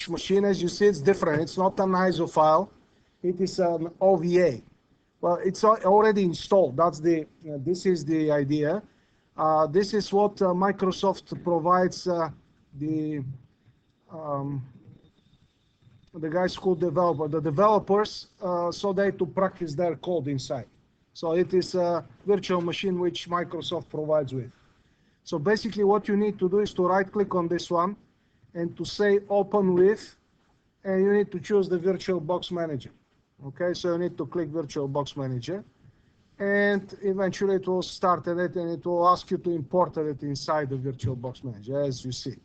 this machine, as you see, it's different. It's not an ISO file. It is an OVA. Well, it's already installed. That's this is the idea. This is what Microsoft provides the guys who develop, the developers, so they to practice their code inside. So it is a virtual machine which Microsoft provides with. So basically what you need to do is to right click on this one and to say open with, and you need to choose the VirtualBox Manager. Okay, so you need to click VirtualBox Manager, and eventually it will start it and it will ask you to import it inside the VirtualBox Manager, as you see.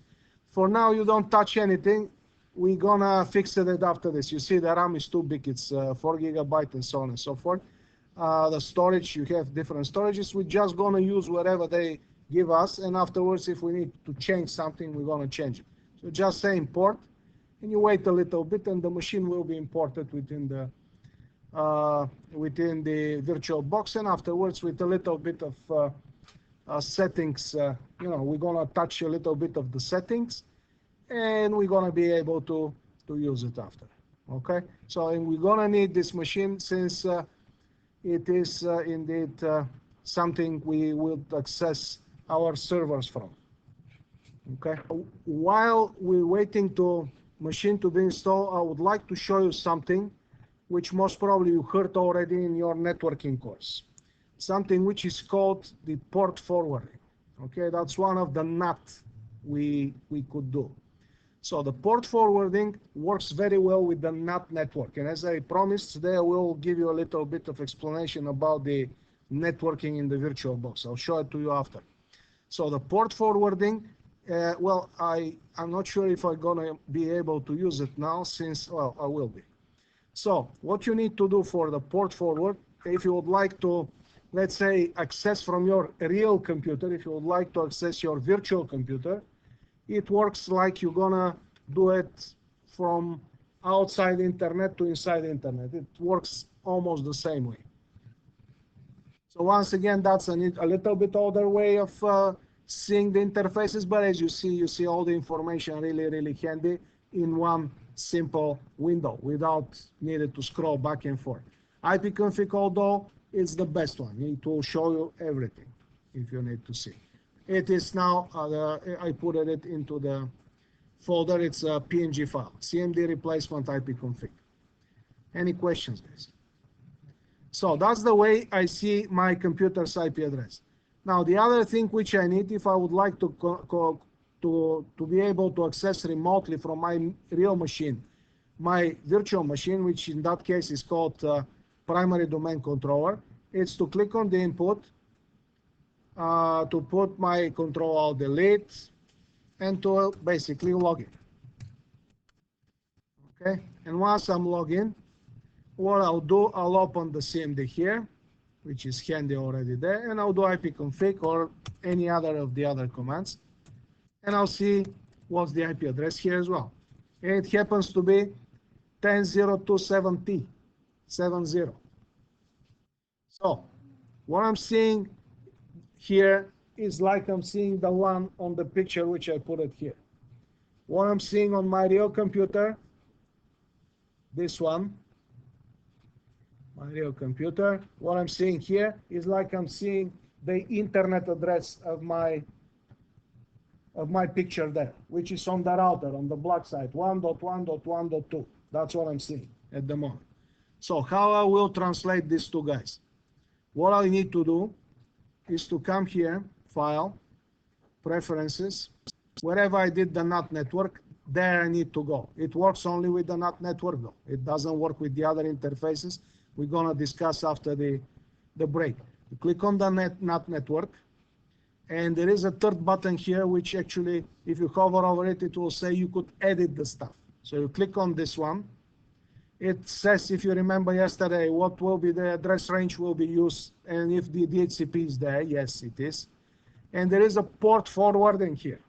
For now, you don't touch anything. We're gonna fix it after this. You see the RAM is too big, it's 4 GB and so on and so forth. The storage, you have different storages. We're just gonna use whatever they give us, and afterwards, if we need to change something, we're gonna change it. So just say import, and you wait a little bit, and the machine will be imported within the VirtualBox, and afterwards, with a little bit of settings, you know, we're gonna touch a little bit of the settings, and we're gonna be able to use it after. Okay, so and we're gonna need this machine since it is indeed something we will access our servers from. Okay, while we're waiting to machine to be installed, I would like to show you something which most probably you heard already in your networking course. Something which is called the port forwarding. Okay, that's one of the NAT we could do. So the port forwarding works very well with the NAT network. And as I promised, today I will give you a little bit of explanation about the networking in the VirtualBox. I'll show it to you after. So the port forwarding, well, I'm not sure if I'm gonna be able to use it now since, well, I will be. So what you need to do for the port forward, if you would like to, let's say, access from your real computer, if you would like to access your virtual computer, it works like you're gonna do it from outside internet to inside internet. It works almost the same way. So once again, that's a little bit older way of seeing the interfaces, but as you see all the information really handy in one simple window without needing to scroll back and forth. ipconfig, although it's the best one, it will show you everything if you need to see. It is now, I put it into the folder, it's a PNG file, CMD replacement ipconfig. Any questions, guys? So that's the way I see my computer's IP address. Now, the other thing which I need, if I would like to be able to access remotely from my real machine, my virtual machine, which in that case is called primary domain controller, it's to click on the input, to put my control alt delete, and to basically log in. Okay, and once I'm logged in, what I'll do, I'll open the CMD here, which is handy already there, and I'll do ipconfig or any other of the other commands, and I'll see what's the IP address here as well. And it happens to be 10.027T, 70. So what I'm seeing here is like I'm seeing the one on the picture which I put it here. What I'm seeing on my real computer, this one, my real computer, what I'm seeing here is like I'm seeing the internet address of my picture there, which is on the router on the black side, 1.1.1.2. That's what I'm seeing at the moment. So how I will translate these two guys? What I need to do is to come here, File, Preferences, wherever I did the NAT network, there I need to go. It works only with the NAT network though. It doesn't work with the other interfaces. We're gonna discuss after the break. You click on the NAT network, and there is a third button here, which actually, if you hover over it, it will say you could edit the stuff. So you click on this one. It says, if you remember yesterday, what will be the address range will be used, and if the DHCP is there, yes, it is. And there is a port forwarding here.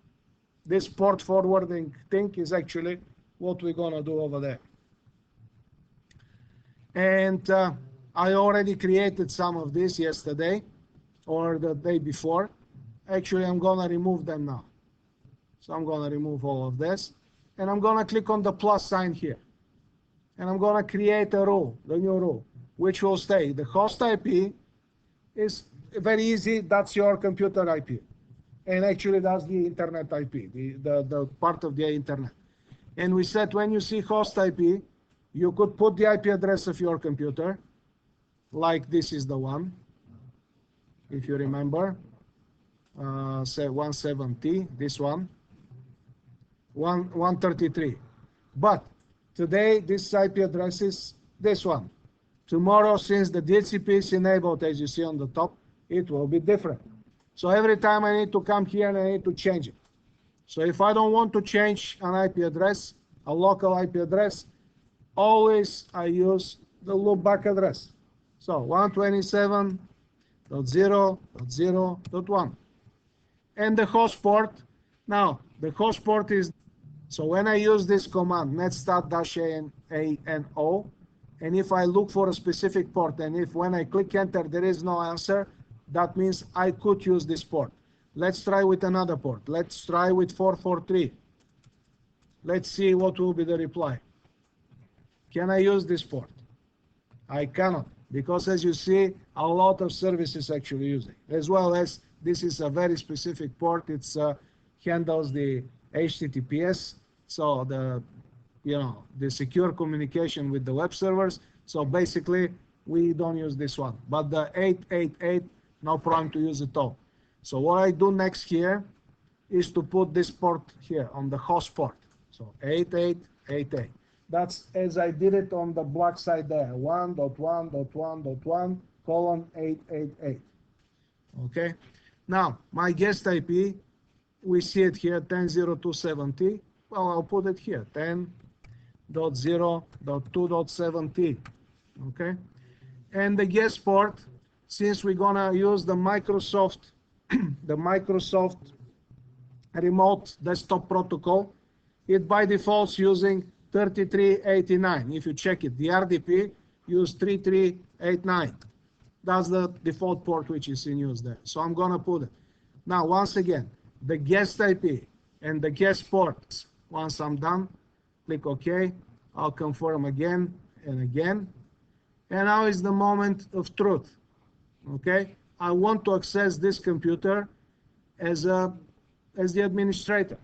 This port forwarding thing is actually what we're gonna do over there. And I already created some of this yesterday or the day before. Actually, I'm gonna remove them now. So I'm gonna remove all of this. and I'm going to click on the plus sign here. And I'm going to create a rule, the new rule, which will say the host IP is very easy. That's your computer IP. And actually, that's the internet IP, the part of the internet. And we said when you see host IP, you could put the IP address of your computer, like this is the one, if you remember, say 170, this one, 133. But today, this IP address is this one. Tomorrow, since the DHCP is enabled, as you see on the top, it will be different. So every time I need to come here and I need to change it. So if I don't want to change an IP address, a local IP address, always I use the loopback address. So 127.0.0.1. And the host port, now the host port is, so when I use this command, netstat-a-n-o, and if I look for a specific port, and if when I click enter there is no answer, that means I could use this port. Let's try with another port. Let's try with 443. Let's see what will be the reply. Can I use this port? I cannot, because as you see, a lot of services actually use it, as well as this is a very specific port. It's handles the HTTPS, so the secure communication with the web servers. So basically, we don't use this one. But the 888, no problem to use it all. So what I do next here is to put this port here on the host port. So 8888. That's as I did it on the black side there, 1.1.1.1:888. Okay. Now, my guest IP, we see it here, 10.0.270. Well, I'll put it here, 10.0.2.7t. Okay. And the guest port, since we're gonna use the Microsoft, the Microsoft Remote Desktop Protocol, it by default using 3389. If you check it, the RDP use 3389. That's the default port which is in use there. So I'm gonna put it. Now, once again, the guest IP and the guest ports. Once I'm done, click OK. I'll confirm again and again. And now is the moment of truth. Okay, I want to access this computer as the administrator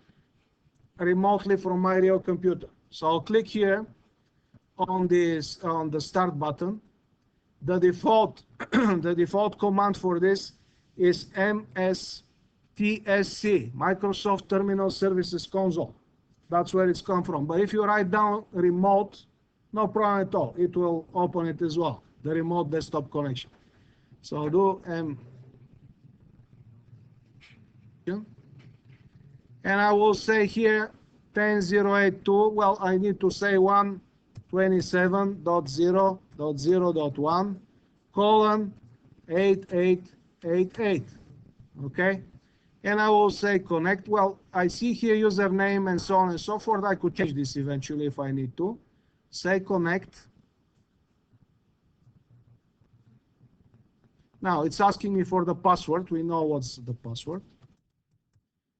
remotely from my real computer. So I'll click here on the start button. The default the default command for this is MSTSC, Microsoft Terminal Services Console. That's where it's come from. But if you write down remote, no problem at all. It will open it as well, the remote desktop connection. So I'll do and I will say here 10.0.8.2. Well, I need to say 127.0.0.1:8888. Okay, and I will say connect. Well, I see here username and so on and so forth. I could change this eventually if I need to. Say connect. Now it's asking me for the password. We know what's the password.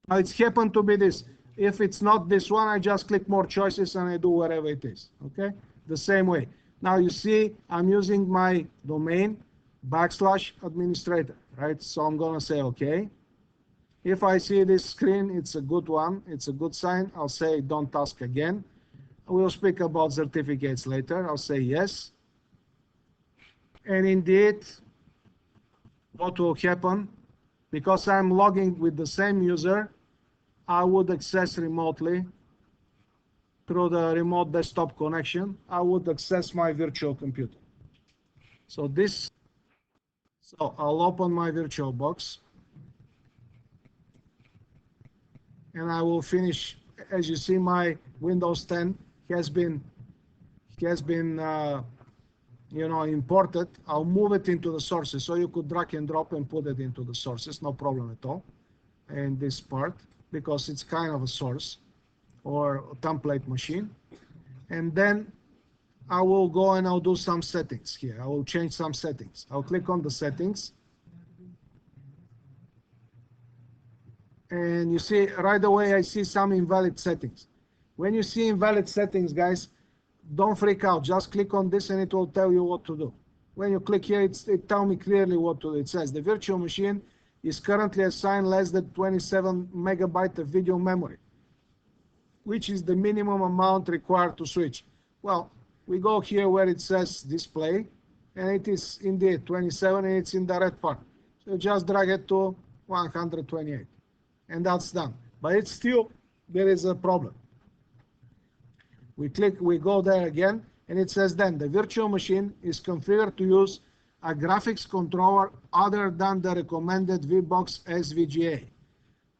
Now it's happened to be this. If it's not this one, I just click more choices and I do whatever it is. Okay, the same way. Now you see I'm using my domain /administrator, right? So I'm gonna say okay. If I see this screen, it's a good one. It's a good sign. I'll say don't ask again. We'll speak about certificates later. I'll say yes. And indeed, what will happen, because I'm logging with the same user, I would access remotely through the remote desktop connection. I would access my virtual computer. So I'll open my virtual box and I will finish. As you see, my Windows 10 has been imported. I'll move it into the sources, so you could drag and drop and put it into the sources, no problem at all. And this part, because it's kind of a source or a template machine. And then I will go and I'll do some settings here. I will change some settings. I'll click on the settings. And you see right away, I see some invalid settings, When you see invalid settings, guys, don't freak out. Just click on this and it will tell you what to do. When you click here, it tells me clearly what to do. It says the virtual machine is currently assigned less than 27 megabyte of video memory, which is the minimum amount required to switch. Well, we go here where it says display, and it is indeed 27, and it's in the red part. So just drag it to 128, and that's done. But it's still, there is a problem. We go there again, and it says then the virtual machine is configured to use a graphics controller other than the recommended vbox SVGA.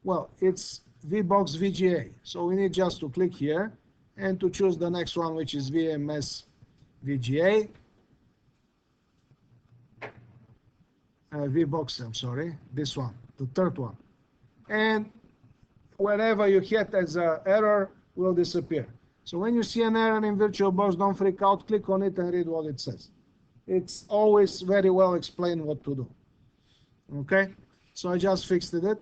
Well, it's vbox VGA, so we need just to click here and to choose the next one, which is VMS VGA. vbox, I'm sorry, this one, the third one. And wherever you hit as an error will disappear. So when you see an error in VirtualBox, don't freak out, click on it and read what it says. It's always very well explained what to do. Okay, so I just fixed it.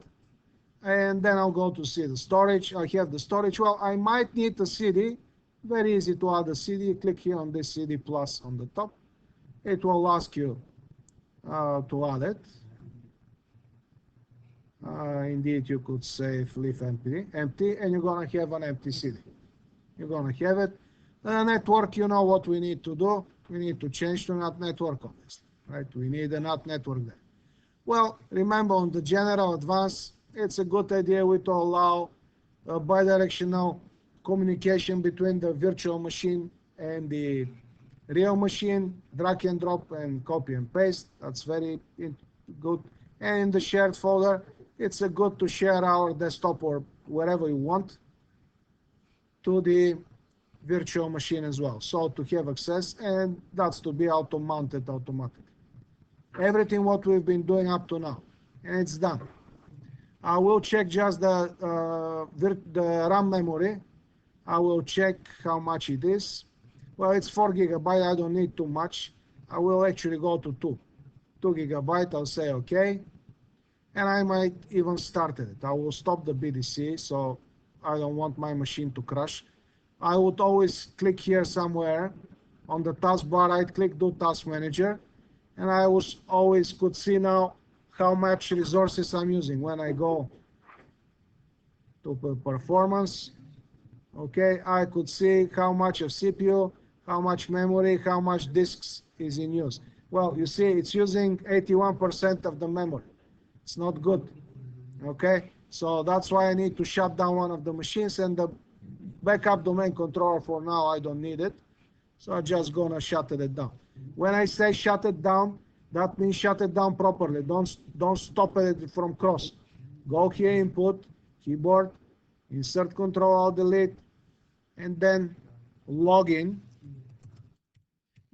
And then I'll go to see the storage. I have the storage. Well, I might need a CD. Very easy to add a CD. Click here on this CD plus on the top. It will ask you to add it. Indeed, you could say leave empty, and you're going to have an empty CD. You're going to have it. The network, you know what we need to do. We need to change to NAT network on this, right? We need a NAT network there. Well, remember on the general advanced, it's a good idea to allow bidirectional communication between the virtual machine and the real machine, drag and drop and copy and paste. That's very good. And in the shared folder, it's good to share our desktop or wherever you want to the virtual machine as well. So to have access, and that's to be auto-mounted automatically. Everything what we've been doing up to now, and it's done. I will check just the RAM memory. I will check how much it is. Well, it's 4 gigabyte. I don't need too much. I will actually go to 2 gigabyte. I'll say OK. And I might even start it. I will stop the BDC, so I don't want my machine to crash. I would always click here somewhere on the taskbar, right click, do task manager. And I always could see now how much resources I'm using when I go to performance. Okay, I could see how much of CPU, how much memory, how much disks is in use. Well, you see, it's using 81% of the memory. It's not good. Okay, so that's why I need to shut down one of the machines, and the backup domain controller for now, I don't need it. So I'm just gonna shut it down. When I say shut it down, that means shut it down properly. Don't stop it from cross. Go here, input, keyboard, insert Control Alt Delete, and then log in.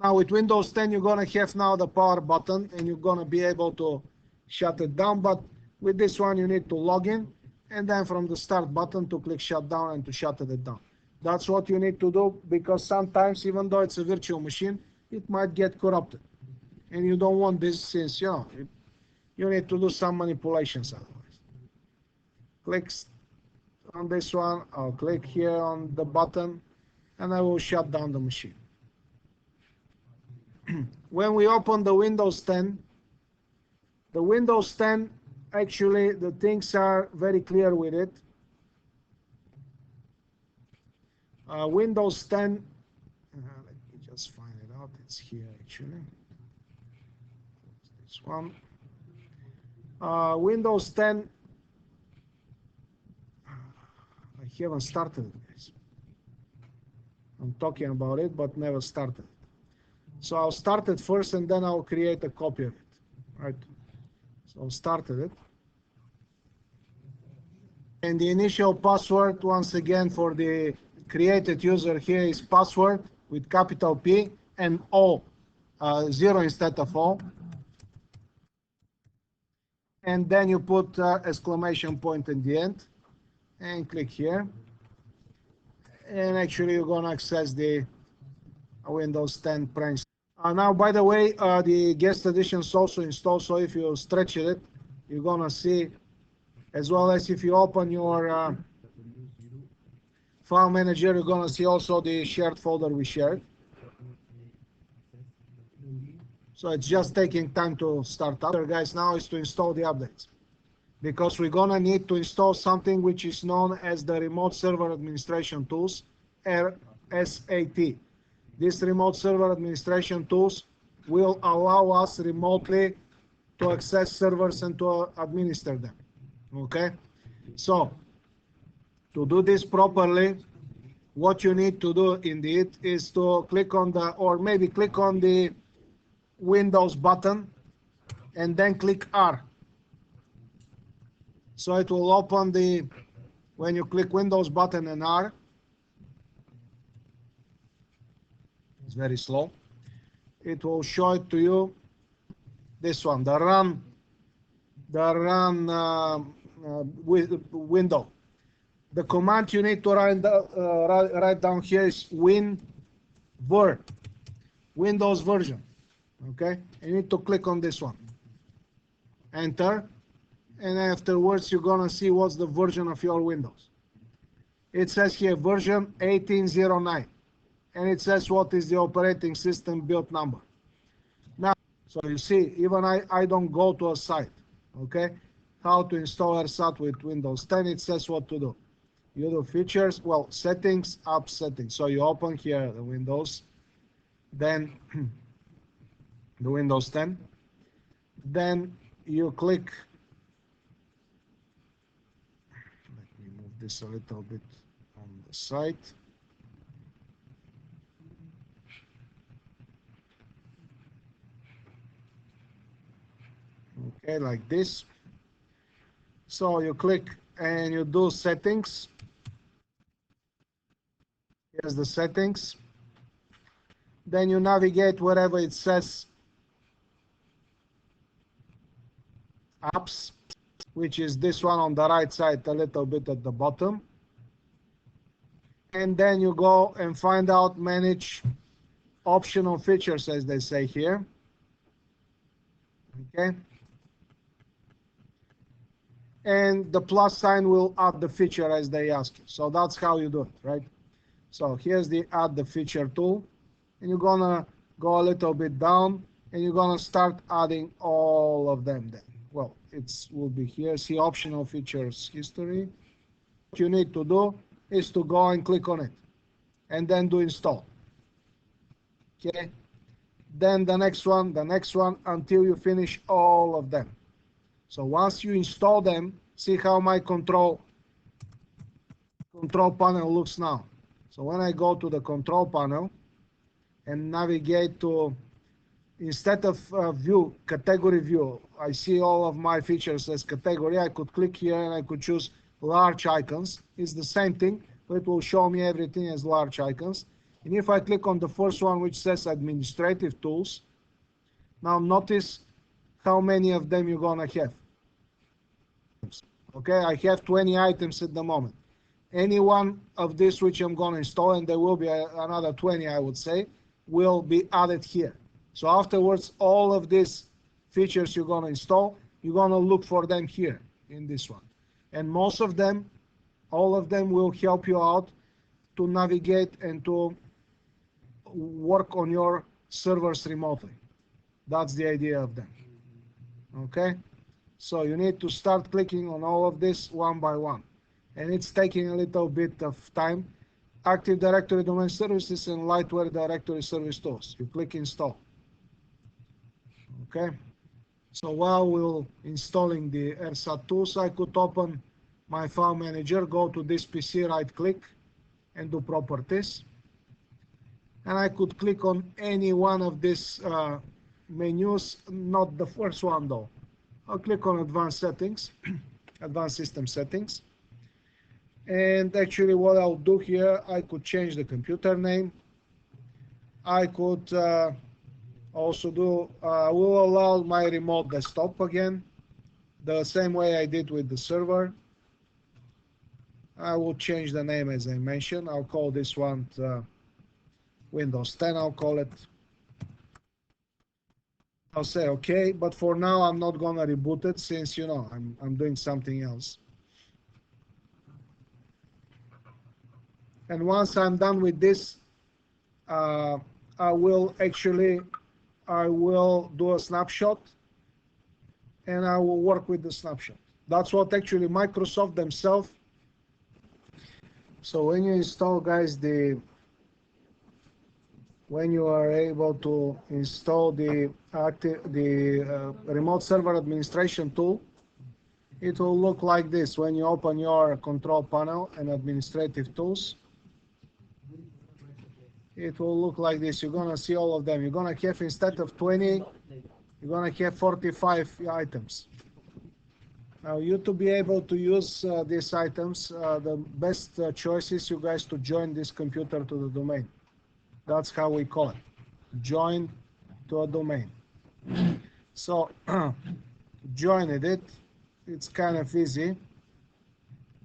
Now with Windows 10, you're gonna have now the power button, and you're gonna be able to shut it down. But with this one, you need to log in, and then from the start button to click shut down and to shut it down. That's what you need to do, because sometimes, even though it's a virtual machine, it might get corrupted. And you don't want this, since, you know, you need to do some manipulations otherwise. Click on this one, I'll click here on the button, and I will shut down the machine. When we open the Windows 10, actually, the things are very clear with it. Windows 10, let me just find it out. It's here actually. This one. Windows 10. I haven't started it, guys. I'm talking about it, but never started. So I'll start it first, and then I'll create a copy of it. Right. So I'll started it. And the initial password, once again, for the created user here is password with capital P and O, 0 instead of O. And then you put exclamation point in the end and click here. And actually, you're going to access the Windows 10 branch. Now, by the way, the guest edition is also installed. So if you stretch it, you're going to see, as well as if you open your File manager, you're gonna see also the shared folder we shared. So it's just taking time to start up. Guys, now is to install the updates, because we're gonna need to install something which is known as the Remote Server Administration Tools, RSAT. This Remote Server Administration Tools will allow us remotely to access servers and to administer them. Okay, so to do this properly, what you need to do indeed is to click on the, or maybe click on the Windows button and then click R. So it will open the, when you click Windows button and R, it's very slow, it will show it to you, this one, the run window. The command you need to write down here is WinVer, Windows version. Okay, you need to click on this one, enter, and afterwards you're gonna see what's the version of your Windows. It says here version 1809, and it says what is the operating system build number. Now, so you see, even I don't go to a site. Okay, how to install RSAT with Windows 10, it says what to do. You do features, well, settings, app settings. So you open here the Windows, then the Windows 10, then you click, let me move this a little bit on the side. Okay, like this. So you click and you do settings. Here's the settings. Then you navigate wherever it says apps, which is this one on the right side, a little bit at the bottom. And then you go and find out manage optional features, as they say here. Okay. And the plus sign will add the feature as they ask you. So that's how you do it, right? So here's the add the feature tool, and you're gonna go a little bit down and you're gonna start adding all of them then. Well, it will be here, see optional features history. What you need to do is to go and click on it and then do install. Okay, then the next one until you finish all of them. So once you install them, see how my control panel looks now. So when I go to the control panel and navigate to, instead of view, category view, I see all of my features as category. I could click here and I could choose large icons. It's the same thing, but it will show me everything as large icons. And if I click on the first one, which says administrative tools, now notice how many of them you're gonna have. Okay, I have 20 items at the moment. Any one of this which I'm gonna install, and there will be another 20, I would say, will be added here. So afterwards, all of these features you're gonna install, you're gonna look for them here in this one. And most of them, all of them will help you out to navigate and to work on your servers remotely. That's the idea of them. Okay, so you need to start clicking on all of this one by one, and it's taking a little bit of time. Active Directory Domain Services and Lightware Directory Service Tools. You click install. Okay, so while we're installing the RSAT tools, I could open my file manager, go to this PC, right click and do properties, and I could click on any one of these menus, not the first one though. I'll click on advanced settings, advanced system settings. And actually what I'll do here, I could change the computer name. I could also do, will allow my remote desktop again, the same way I did with the server. I will change the name as I mentioned. I'll call this one Windows 10, I'll call it. I'll say okay, but for now I'm not gonna reboot it since, you know, I'm doing something else. And once I'm done with this, uh, I will do a snapshot, and I will work with the snapshot. That's what actually Microsoft themselves. So when you install, guys, when you are able to install the remote server administration tool, it will look like this. When you open your control panel and administrative tools, it will look like this. You're gonna see all of them. You're gonna have, instead of 20, you're gonna have 45 items. Now, you to be able to use these items, the best choice is you guys to join this computer to the domain. That's how we call it. Join to a domain. So join it. It's kind of easy.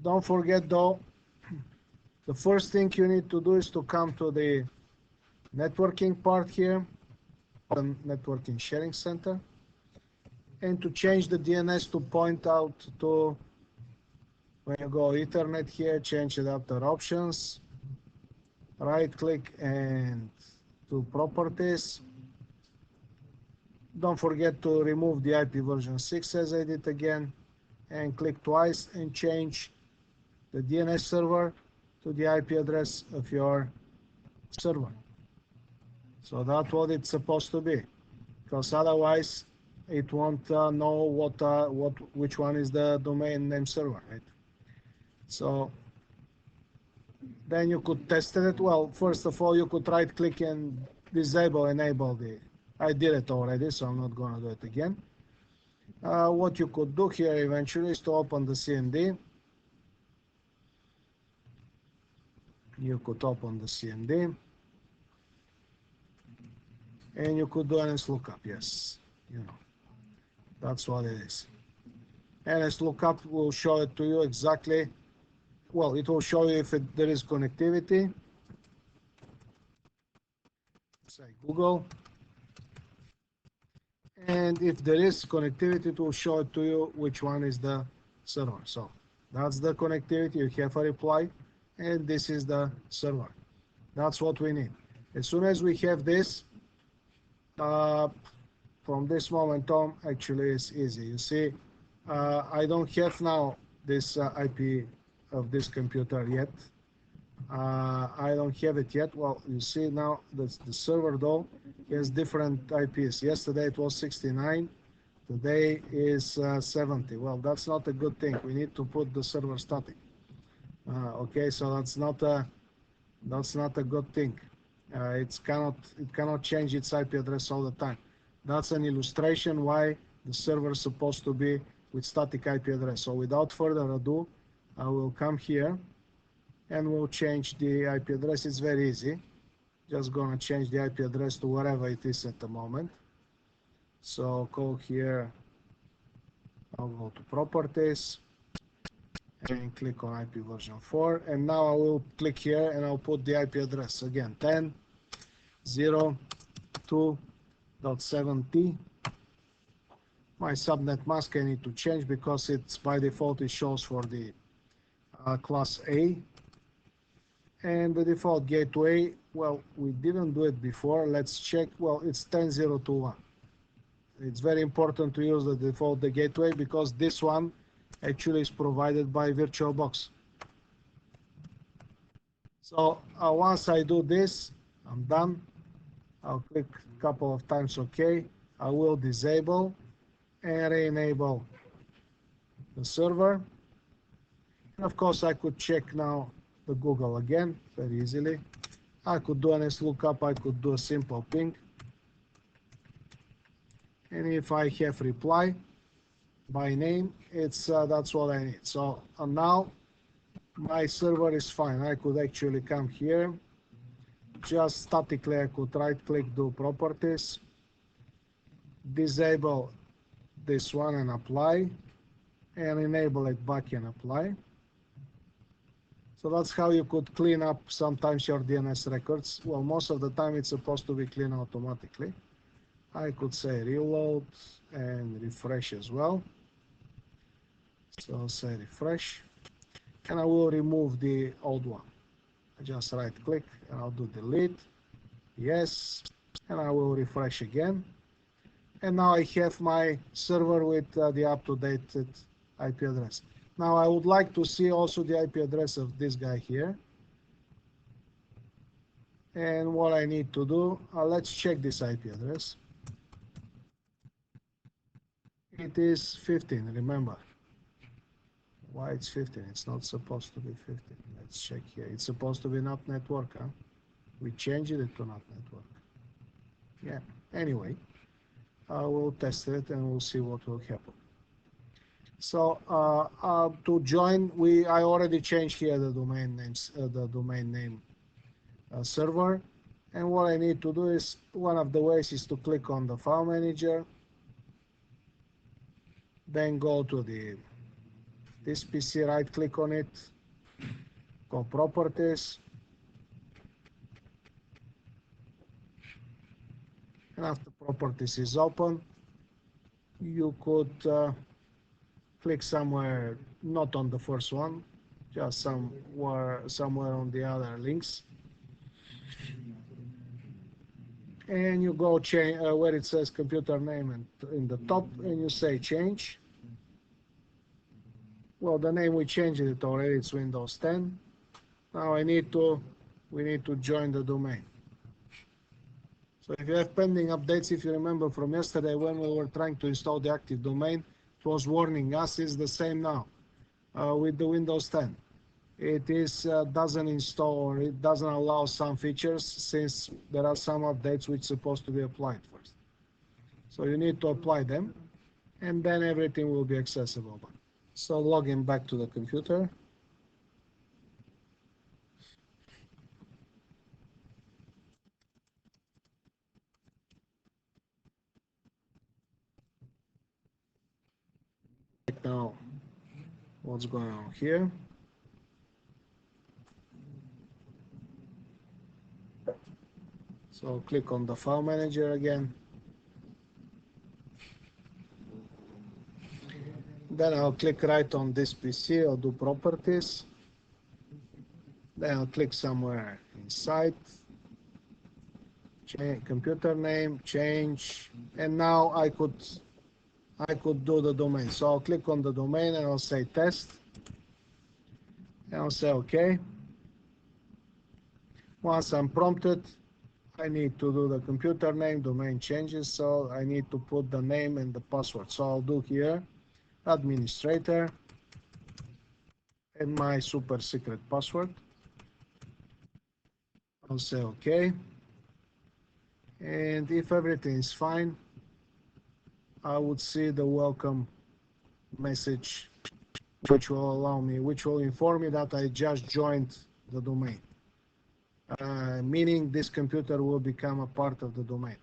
Don't forget though, the first thing you need to do is to come to the networking part here, the networking sharing center, and to change the DNS to point out to, when you go Ethernet here, change it after options, right click and to properties. Don't forget to remove the IP version 6 as I did again, and click twice and change the DNS server to the IP address of your server. So that's what it's supposed to be, because otherwise it won't know which one is the domain name server, right? So then you could test it. Well, first of all, you could right click and enable the, I did it already, so I'm not going to do it again. What you could do here eventually is to open the CMD. You could open the CMD, and you could do an lookup. Yes, that's what it is. And lookup will show it to you exactly. Well, it will show you if there is connectivity. Say Google. And if there is connectivity, it will show it to you which one is the server. So that's the connectivity. You have a reply, and this is the server. That's what we need. As soon as we have this, from this moment on, actually it's easy. You see, I don't have now this IP of this computer yet. I don't have it yet. Well, you see now the server though has different IPs. Yesterday it was 69, today is 70. Well, that's not a good thing. We need to put the server static. Okay, so that's not a good thing. It cannot change its IP address all the time. That's an illustration why the server is supposed to be with static IP address. So without further ado, I will come here and we'll change the IP address. It's very easy. Just gonna change the IP address to wherever it is at the moment. So go here, I'll go to properties and click on IP version 4. And now I will click here and I'll put the IP address again, 10.0.2.7t. My subnet mask I need to change because it's by default it shows for the class A. And the default gateway, well, we didn't do it before. Let's check. Well, it's 10.0.2.1. It's very important to use the default gateway because this one actually is provided by VirtualBox. So once I do this, I'm done. I'll click a couple of times OK. I will disable and re-enable the server. And of course, I could check now the Google again very easily. I could do an lookup. I could do a simple ping. And if I have reply by name, it's that's what I need. So now my server is fine. I could actually come here. Just statically, I could right click, do properties, disable this one and apply, and enable it back and apply. So that's how you could clean up sometimes your DNS records. Well, most of the time it's supposed to be cleaned automatically. I could say reload and refresh as well. So say refresh, and I will remove the old one. I just right click and I'll do delete. Yes, and I will refresh again. And now I have my server with the up-to-date IP address. Now I would like to see also the IP address of this guy here. And what I need to do, let's check this IP address. It is 15, remember. Why it's 15? It's not supposed to be 15. Let's check here. It's supposed to be not network, huh? We changed it to not network. Yeah, anyway, I will test it and we'll see what will happen. So to join, I already changed here the domain names, the domain name server. And what I need to do is, one of the ways is to click on the file manager, then go to this PC, right click on it, go properties, and after properties is open, you could click somewhere, not on the first one, just somewhere on the other links, and you go change where it says computer name and in the top, and you say change. Well, the name we changed it already, it's Windows 10. Now we need to join the domain. So if you have pending updates, if you remember from yesterday when we were trying to install the active domain, it was warning us. It's the same now with the Windows 10. It doesn't install, or it doesn't allow some features, since there are some updates which are supposed to be applied first. So you need to apply them, and then everything will be accessible. So logging back to the computer. Right now, what's going on here? So click on the file manager again. Then I'll click right on this PC, I'll do properties. Then I'll click somewhere inside, change computer name, change, and now I could do the domain. So I'll click on the domain and I'll say test, and I'll say OK. Once I'm prompted, I need to do the computer name, domain changes, so I need to put the name and the password. So I'll do here administrator and my super secret password. I'll say OK. And if everything is fine, I would see the welcome message, which will inform me that I just joined the domain. Meaning this computer will become a part of the domain.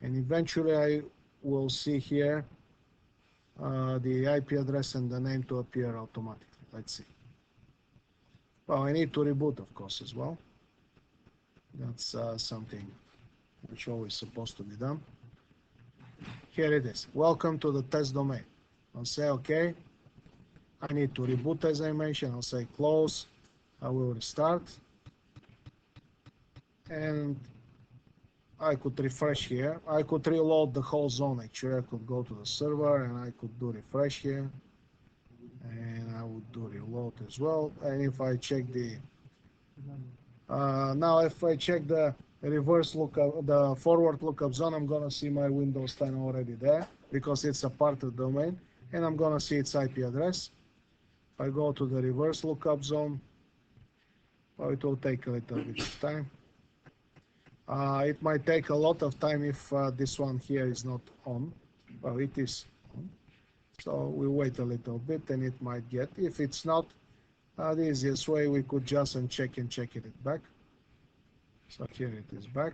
And eventually I will see here the IP address and the name to appear automatically. Let's see. Well, I need to reboot, of course, as well. That's something which always supposed to be done. Here it is. Welcome to the test domain. I'll say OK. I need to reboot, as I mentioned. I'll say close. I will restart. And I could refresh here. I could reload the whole zone. Actually, I could go to the server and I could do refresh here. And I would do reload as well. And if I check the now if I check the reverse lookup, the forward lookup zone, I'm gonna see my Windows 10 already there because it's a part of the domain, and I'm gonna see its IP address. If I go to the reverse lookup zone, well, it will take a little bit of time. It might take a lot of time if this one here is not on. Well, it is on. So we wait a little bit and it might get. If it's not, the easiest way, we could just uncheck and check it back. So here it is back.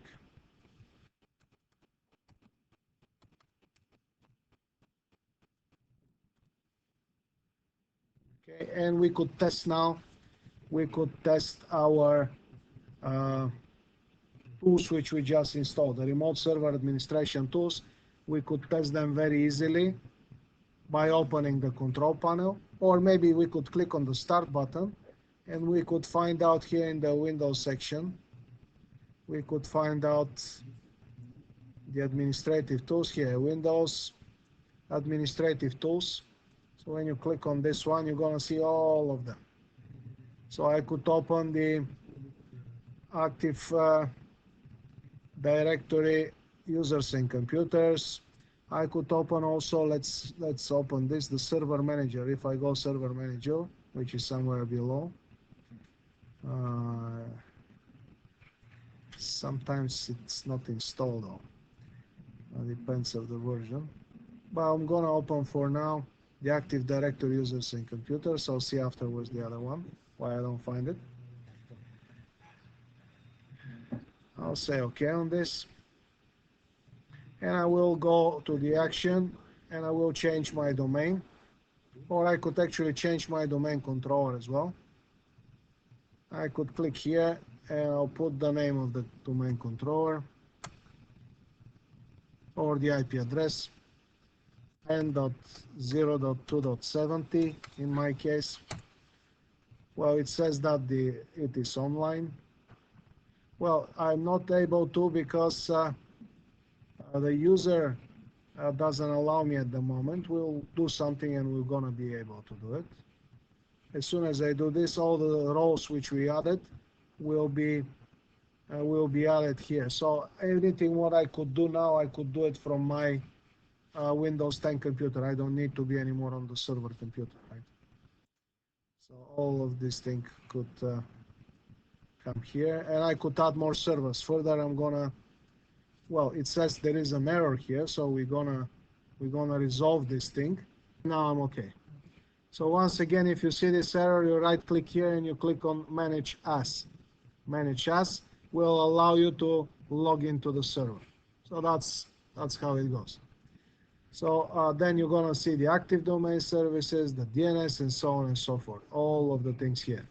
Okay, and we could test now. We could test our tools which we just installed, the remote server administration tools. We could test them very easily by opening the control panel, or maybe we could click on the start button and we could find out here in the Windows section, we could find out the administrative tools here, Windows administrative tools. So when you click on this one, you're going to see all of them. So I could open the Active Directory users and computers. I could open also, let's open this, the server manager. If I go server manager, which is somewhere below, sometimes it's not installed though. It depends on the version. But I'm gonna open for now the Active Directory users and computers. I'll see afterwards the other one, why I don't find it. I'll say OK on this. And I will go to the action and I will change my domain. Or I could actually change my domain controller as well. I could click here and I'll put the name of the domain controller or the IP address 10.0.2.70 in my case. Well, it says that it is online. Well, I'm not able to because the user doesn't allow me at the moment. We'll do something and we're gonna be able to do it. As soon as I do this, all the rows which we added will be added here. So anything what I could do now, I could do it from my Windows 10 computer. I don't need to be anymore on the server computer, right? So all of this thing could come here, and I could add more servers. Further, I'm gonna, well, it says there is an error here, so we're gonna resolve this thing. Now I'm okay. So once again, if you see this error, you right click here and you click on Manage As. Manage As will allow you to log into the server. So that's how it goes. So then you're gonna see the active domain services, the DNS, and so on and so forth. All of the things here.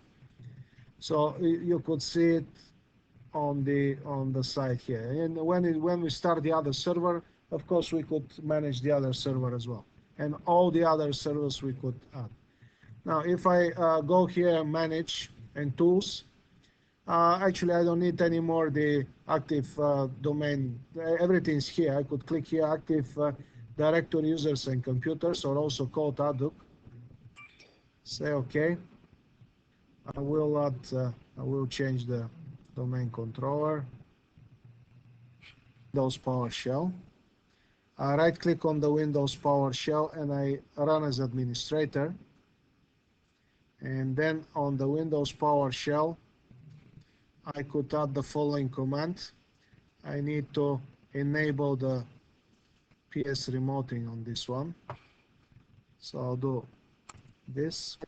So you could see it on the side here. And when we start the other server, of course we could manage the other server as well, and all the other servers we could add. Now, if I go here, manage and tools, actually I don't need anymore the active domain. Everything's here. I could click here, active directory users and computers, or also called Hadoop. Say OK. I will change the domain controller. Windows PowerShell. I right click on the Windows PowerShell and I run as administrator. And then on the Windows PowerShell, I could add the following command. I need to enable the PS remoting on this one. So I'll do this.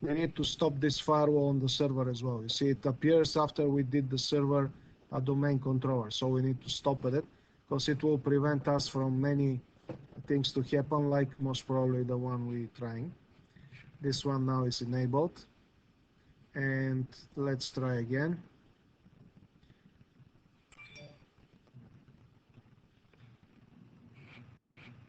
We need to stop this firewall on the server as well. You see, it appears after we did the server domain controller. So we need to stop at it because it will prevent us from many things to happen, like most probably the one we're trying. This one now is enabled. And let's try again.